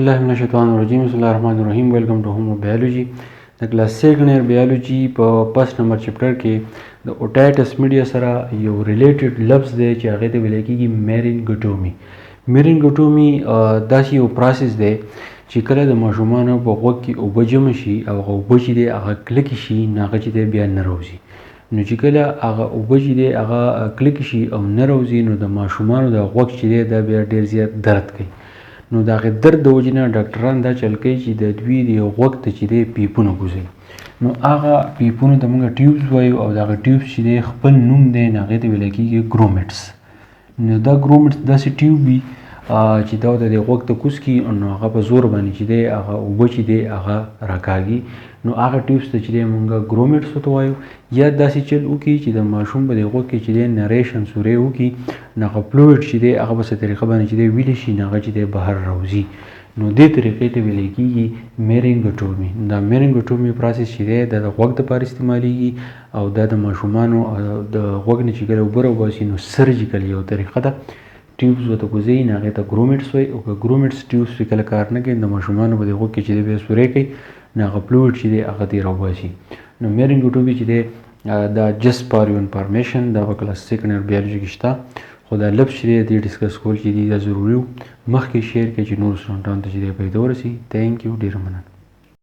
بالله من الشیطان الرجیم. بسم الله الرحمن الرحیم. ویلکم ټو هومو بایولوژي. د کلاس سیکنډ ایئر بایولوژي په فرست نمبر چپټر کې د اوټایټس میډیا سره یو ریلیټډ لفظ دی چې هغې ته ویلی کېږي میرینګوټومي. میرینګوټومي داسې یو پروسس دی چې کله د ماشومانو په غوږ کې اوبه جمع شي او هغه اوبه چې دی هغه کلکې شي نو هغه چې دی بیا نه راوځي. نو چې کله هغه اوبه چې دی هغه کلکې شي او نه راوځي نو د ماشومانو د غوږ چې دی دا بیا ډېر زیات درد کوي. نو د هغې درد د وجې نه ډاکټران دا چل کوي چې د دوی د غوږ ته چې دی پیپونه ګوزوي. نو هغه پیپونو ته موږ ټیوبز وایو او د هغه ټیوبز چې دی خپل نوم دی نو هغې ته ویلی کېږي ګرومیټس. نو دا ګرومیټس داسې ټیوب وي چې دا د غوږ ته کوز کړي نو هغه په زور باندې چې دی هغه اوبه چې دی هغه راکاږي. نو هغه ټیوبس ته چې دی موږ ګرومیټس ورته وایو. یا داسې چل وکړي چې د ماشوم په د غوږ کې چې دی نریشن سورې وکړي نو هغه فلویډ چې دی هغه په څه طریقه باندې چې دی ویلی شي نو هغه چې دی بهر راوځي. نو دې طریقې ته ویلی کېږي میرینګوټومي. دا میرینګوټومي پروسس چې دی دا د غوږ دپاره استعمالیږي او دا د ماشومانو د غوږ نه چې کله اوبه راوباسي نو سرجیکل یو طریقه ده. ټیوبز ورته کوزوي نو هغې ته ګرومیټس وایي او که ګرومیټس ټیوبز پرې کله کار نه کوي د ماشومانو په د غوږ کې چې دی بیا سورې کوي نو هغه فلویډ چې دی هغه دې راوباسي. نو میرینګوټومي چې دی دا جسٹ فار یو انفارمیشن دا په کلاس سیکنډ ایئر بیالوجي کې شته خو دا لفظ چې دی دې ډسکس کول چې دی دا ضروري و. مخکې شیر کړئ چې نورو سټوډنټانو ته چې دی فایده ورسي. تھینک یو. ډېره مننه.